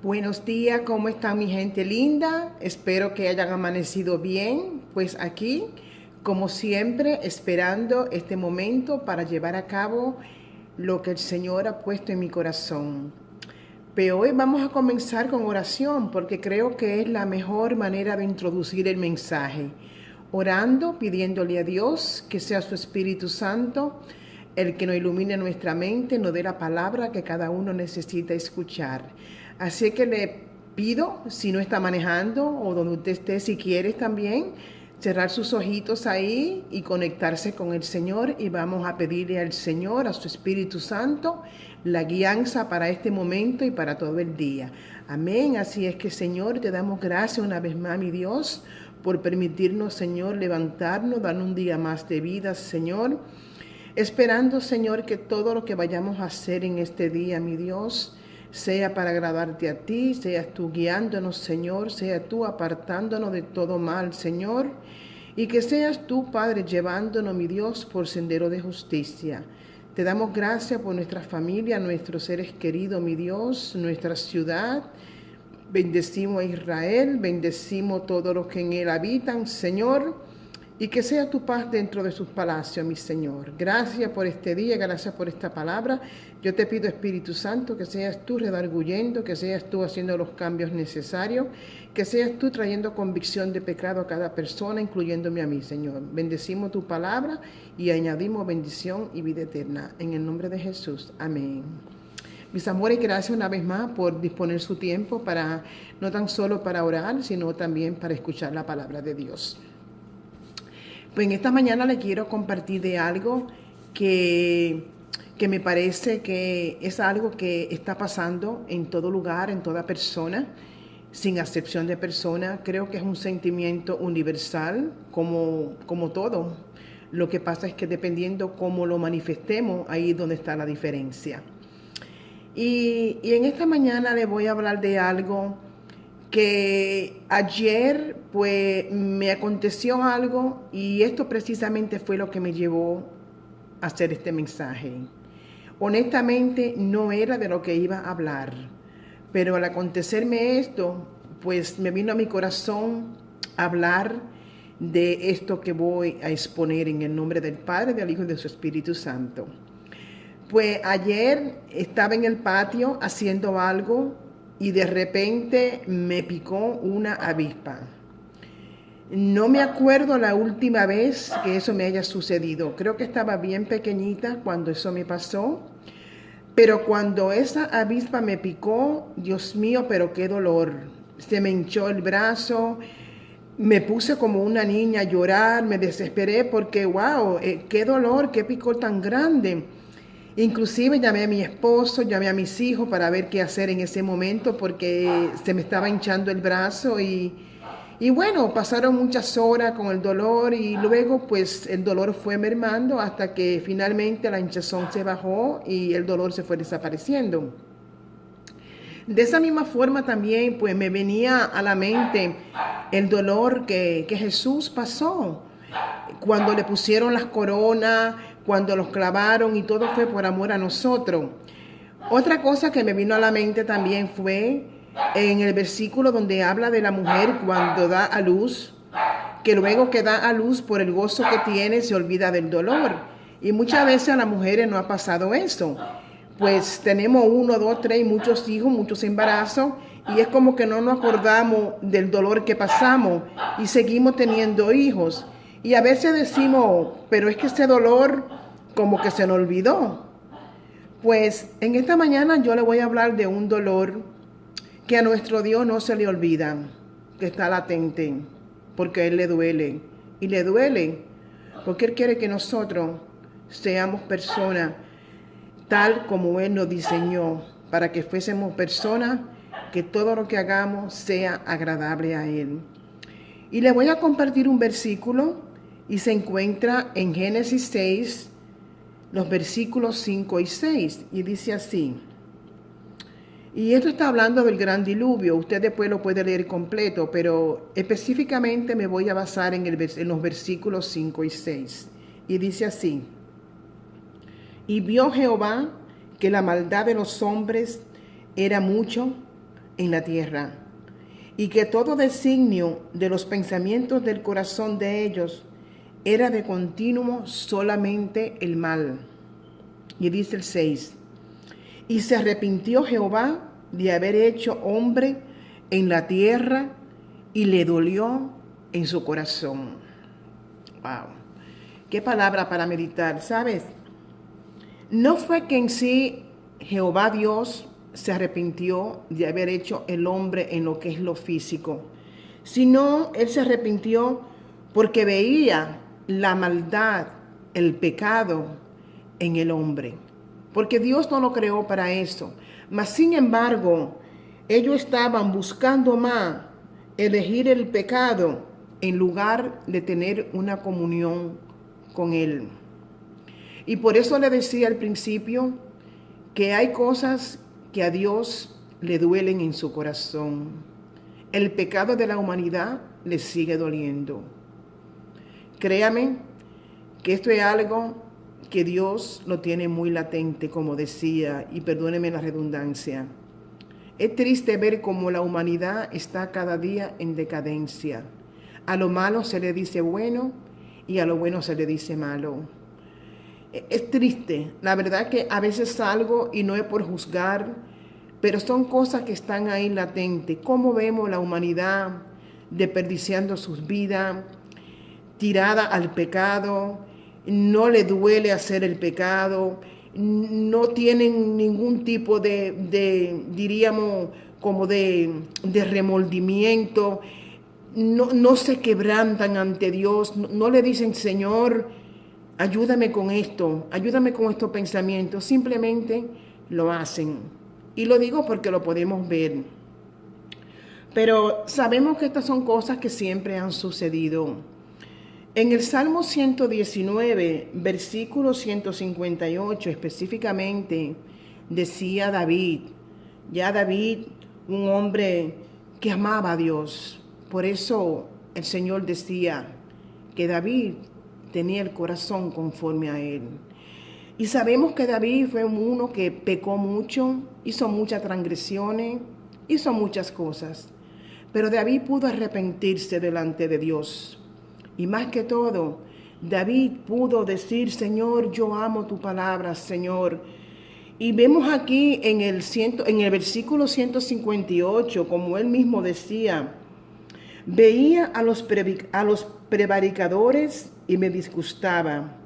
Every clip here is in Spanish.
Buenos días, ¿cómo están mi gente linda? Espero que hayan amanecido bien. Pues aquí, como siempre, esperando este momento para llevar a cabo lo que el Señor ha puesto en mi corazón. Pero hoy vamos a comenzar con oración porque creo que es la mejor manera de introducir el mensaje. Orando, pidiéndole a Dios que sea su Espíritu Santo el que nos ilumine nuestra mente, nos dé la palabra que cada uno necesita escuchar. Así que le pido, si no está manejando o donde usted esté, si quiere también, cerrar sus ojitos ahí y conectarse con el Señor, y vamos a pedirle al Señor, a su Espíritu Santo, la guianza para este momento y para todo el día. Amén. Así es que, Señor, te damos gracias una vez más, mi Dios, por permitirnos, Señor, levantarnos, dar un día más de vida, Señor. Esperando, Señor, que todo lo que vayamos a hacer en este día, mi Dios, sea para agradarte a ti, seas tú guiándonos, Señor, sea tú apartándonos de todo mal, Señor, y que seas tú, Padre, llevándonos, mi Dios, por sendero de justicia. Te damos gracias por nuestra familia, nuestros seres queridos, mi Dios, nuestra ciudad. Bendecimos a Israel, bendecimos todos los que en él habitan, Señor. Y que sea tu paz dentro de sus palacios, mi Señor. Gracias por este día, gracias por esta palabra. Yo te pido, Espíritu Santo, que seas tú redarguyendo, que seas tú haciendo los cambios necesarios, que seas tú trayendo convicción de pecado a cada persona, incluyéndome a mí, Señor. Bendecimos tu palabra y añadimos bendición y vida eterna. En el nombre de Jesús. Amén. Mis amores, gracias una vez más por disponer su tiempo para, no tan solo para orar, sino también para escuchar la palabra de Dios. Pues en esta mañana le quiero compartir de algo que me parece que es algo que está pasando en todo lugar, en toda persona, sin acepción de persona. Creo que es un sentimiento universal, como todo. Lo que pasa es que dependiendo cómo lo manifestemos, ahí es donde está la diferencia. Y en esta mañana le voy a hablar de algo que ayer pues me aconteció algo, y esto precisamente fue lo que me llevó a hacer este mensaje. Honestamente no era de lo que iba a hablar, pero al acontecerme esto, pues me vino a mi corazón hablar de esto que voy a exponer en el nombre del Padre, del Hijo y de su Espíritu Santo. Pues ayer estaba en el patio haciendo algo y de repente me picó una avispa. No me acuerdo la última vez que eso me haya sucedido. Creo que estaba bien pequeñita cuando eso me pasó. Pero cuando esa avispa me picó, Dios mío, pero qué dolor. Se me hinchó el brazo, me puse como una niña a llorar, me desesperé porque, wow, qué dolor, qué picor tan grande. Inclusive llamé a mi esposo, llamé a mis hijos para ver qué hacer en ese momento porque se me estaba hinchando el brazo y bueno, pasaron muchas horas con el dolor y luego pues el dolor fue mermando hasta que finalmente la hinchazón se bajó y el dolor se fue desapareciendo. De esa misma forma también pues me venía a la mente el dolor que Jesús pasó cuando le pusieron las coronas, cuando los clavaron, y todo fue por amor a nosotros. Otra cosa que me vino a la mente también fue en el versículo donde habla de la mujer cuando da a luz, que luego que da a luz por el gozo que tiene se olvida del dolor. Y muchas veces a las mujeres no ha pasado eso. Pues tenemos 1, 2, 3, muchos hijos, muchos embarazos, y es como que no nos acordamos del dolor que pasamos y seguimos teniendo hijos. Y a veces decimos, pero es que ese dolor como que se nos olvidó. Pues en esta mañana yo le voy a hablar de un dolor que a nuestro Dios no se le olvida, que está latente, porque a Él le duele. Y le duele porque Él quiere que nosotros seamos personas tal como Él nos diseñó, para que fuésemos personas que todo lo que hagamos sea agradable a Él. Y le voy a compartir un versículo y se encuentra en Génesis 6, los versículos 5 y 6, y dice así. Y esto está hablando del gran diluvio. Usted después lo puede leer completo, pero específicamente me voy a basar en los versículos 5 y 6. Y dice así. Y vio Jehová que la maldad de los hombres era mucho en la tierra, y que todo designio de los pensamientos del corazón de ellos era de continuo solamente el mal. Y dice el 6, y se arrepintió Jehová de haber hecho hombre en la tierra, y le dolió en su corazón. Wow, qué palabra para meditar, ¿sabes? No fue que en sí Jehová Dios se arrepintió de haber hecho el hombre en lo que es lo físico, sino Él se arrepintió porque veía la maldad, el pecado en el hombre, porque Dios no lo creó para eso. Mas sin embargo, ellos estaban buscando más elegir el pecado en lugar de tener una comunión con Él. Y por eso le decía al principio que hay cosas que a Dios le duelen en su corazón. El pecado de la humanidad le sigue doliendo. Créame que esto es algo que Dios lo tiene muy latente, como decía, y perdóneme la redundancia. Es triste ver cómo la humanidad está cada día en decadencia. A lo malo se le dice bueno y a lo bueno se le dice malo. Es triste, la verdad que a veces salgo y no es por juzgar, pero son cosas que están ahí latentes. Cómo vemos la humanidad desperdiciando sus vidas, tirada al pecado, no le duele hacer el pecado, no tienen ningún tipo diríamos, como de remordimiento, no se quebrantan ante Dios, no le dicen, Señor, ayúdame con esto, ayúdame con estos pensamientos. Simplemente lo hacen. Y lo digo porque lo podemos ver. Pero sabemos que estas son cosas que siempre han sucedido. En el Salmo 119, versículo 158 específicamente, decía David, ya David, un hombre que amaba a Dios. Por eso el Señor decía que David tenía el corazón conforme a Él. Y sabemos que David fue uno que pecó mucho, hizo muchas transgresiones, hizo muchas cosas. Pero David pudo arrepentirse delante de Dios. Y más que todo, David pudo decir, Señor, yo amo tu palabra, Señor. Y vemos aquí en el versículo 158, como él mismo decía, veía a los prevaricadores y me disgustaba,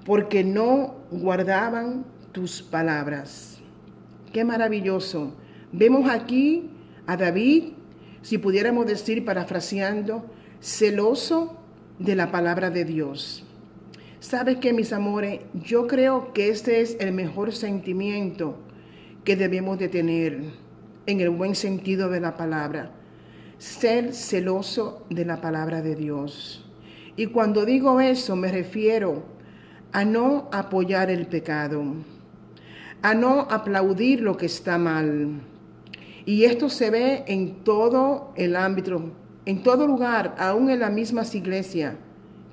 porque no guardaban tus palabras. Qué maravilloso. Vemos aquí a David, si pudiéramos decir, parafraseando, celoso de la palabra de Dios. ¿Sabe qué, mis amores? Yo creo que este es el mejor sentimiento que debemos de tener, en el buen sentido de la palabra. Ser celoso de la palabra de Dios. Y cuando digo eso me refiero a no apoyar el pecado, a no aplaudir lo que está mal. Y esto se ve en todo el ámbito, en todo lugar, aún en las mismas iglesias,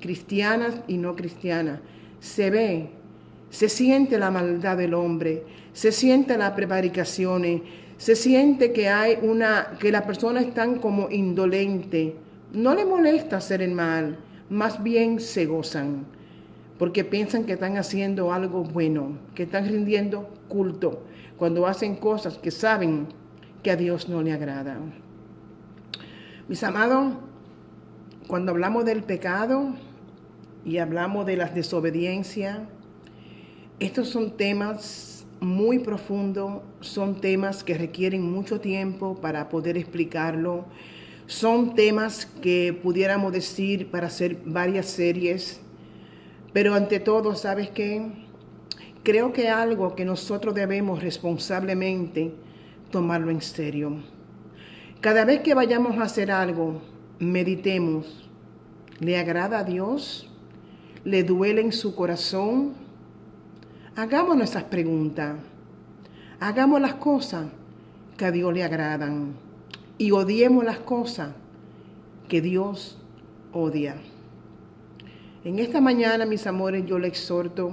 cristianas y no cristianas. Se ve, se siente la maldad del hombre, se siente las prevaricaciones, se siente que que las personas están como indolentes. No les molesta hacer el mal, más bien se gozan, porque piensan que están haciendo algo bueno, que están rindiendo culto, cuando hacen cosas que saben que a Dios no le agrada. Mis amados, cuando hablamos del pecado y hablamos de las desobediencias, estos son temas muy profundos, son temas que requieren mucho tiempo para poder explicarlo, son temas que pudiéramos decir para hacer varias series, pero ante todo, ¿sabes qué? Creo que algo que nosotros debemos responsablemente tomarlo en serio. Cada vez que vayamos a hacer algo, meditemos. ¿Le agrada a Dios? ¿Le duele en su corazón? Hagamos nuestras preguntas. Hagamos las cosas que a Dios le agradan y odiemos las cosas que Dios odia. En esta mañana, mis amores, yo le exhorto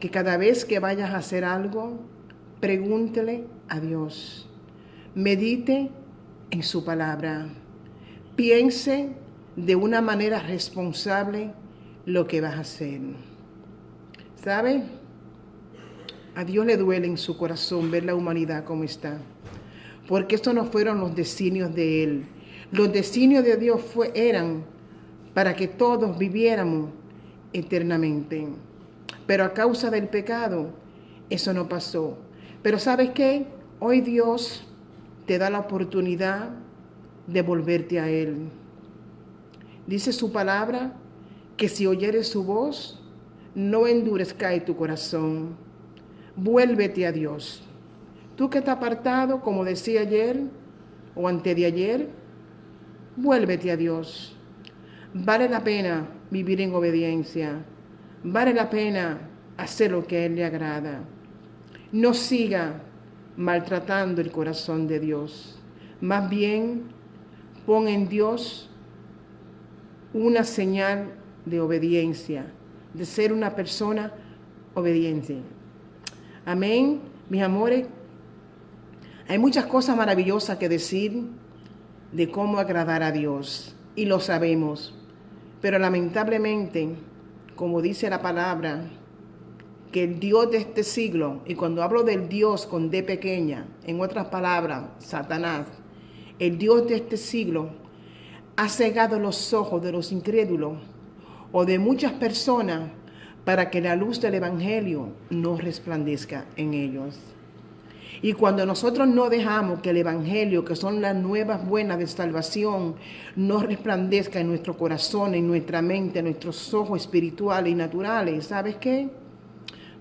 que cada vez que vayas a hacer algo, pregúntele a Dios. medite en su palabra. Piense de una manera responsable lo que vas a hacer. ¿Sabe? A Dios le duele en su corazón ver la humanidad como está. Porque estos no fueron los designios de Él. Los designios de Dios eran para que todos viviéramos eternamente. Pero a causa del pecado, eso no pasó. Pero ¿sabes qué? Hoy Dios te da la oportunidad de volverte a Él. Dice su palabra que si oyeres su voz, no endurezca tu corazón. Vuélvete a Dios. Tú que estás apartado, como decía ayer o antes de ayer, vuélvete a Dios. Vale la pena vivir en obediencia. Vale la pena hacer lo que a Él le agrada. No siga maltratando el corazón de Dios. Más bien, pon en Dios una señal de obediencia, de ser una persona obediente. Amén, mis amores. Hay muchas cosas maravillosas que decir de cómo agradar a Dios, y lo sabemos. Pero lamentablemente, como dice la palabra, que el Dios de este siglo, y cuando hablo del Dios con D pequeña, en otras palabras, Satanás, el Dios de este siglo, ha cegado los ojos de los incrédulos o de muchas personas para que la luz del Evangelio no resplandezca en ellos. Y cuando nosotros no dejamos que el Evangelio, que son las nuevas buenas de salvación, no resplandezca en nuestro corazón, en nuestra mente, en nuestros ojos espirituales y naturales, ¿sabes qué?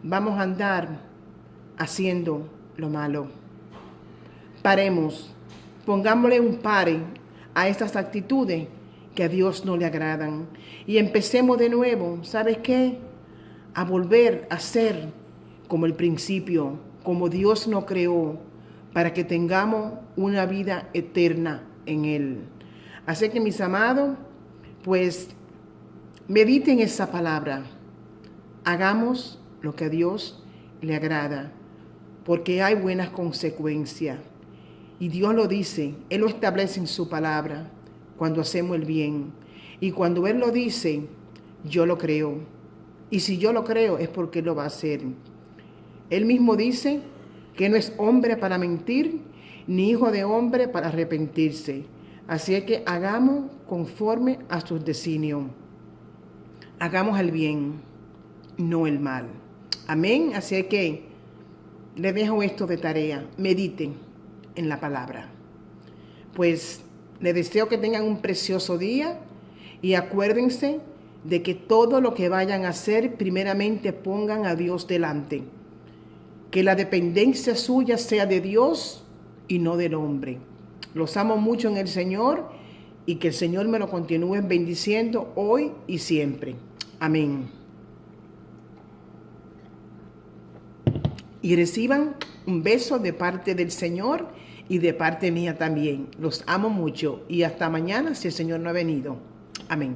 Vamos a andar haciendo lo malo. Paremos, pongámosle un pare a estas actitudes que a Dios no le agradan. Y empecemos de nuevo, ¿sabes qué? A volver a ser como el principio, como Dios nos creó, para que tengamos una vida eterna en Él. Así que, mis amados, pues mediten esa palabra. Hagamos lo que a Dios le agrada, porque hay buenas consecuencias. Y Dios lo dice, Él lo establece en su palabra, cuando hacemos el bien. Y cuando Él lo dice, yo lo creo. Y si yo lo creo, es porque Él lo va a hacer. Él mismo dice que no es hombre para mentir, ni hijo de hombre para arrepentirse. Así es que hagamos conforme a sus designios. Hagamos el bien, no el mal. Amén. Así es que les dejo esto de tarea. Mediten en la palabra. Pues les deseo que tengan un precioso día y acuérdense de que todo lo que vayan a hacer, primeramente pongan a Dios delante. Que la dependencia suya sea de Dios y no del hombre. Los amo mucho en el Señor y que el Señor me lo continúe bendiciendo hoy y siempre. Amén. Y reciban un beso de parte del Señor y de parte mía también. Los amo mucho y hasta mañana si el Señor no ha venido. Amén.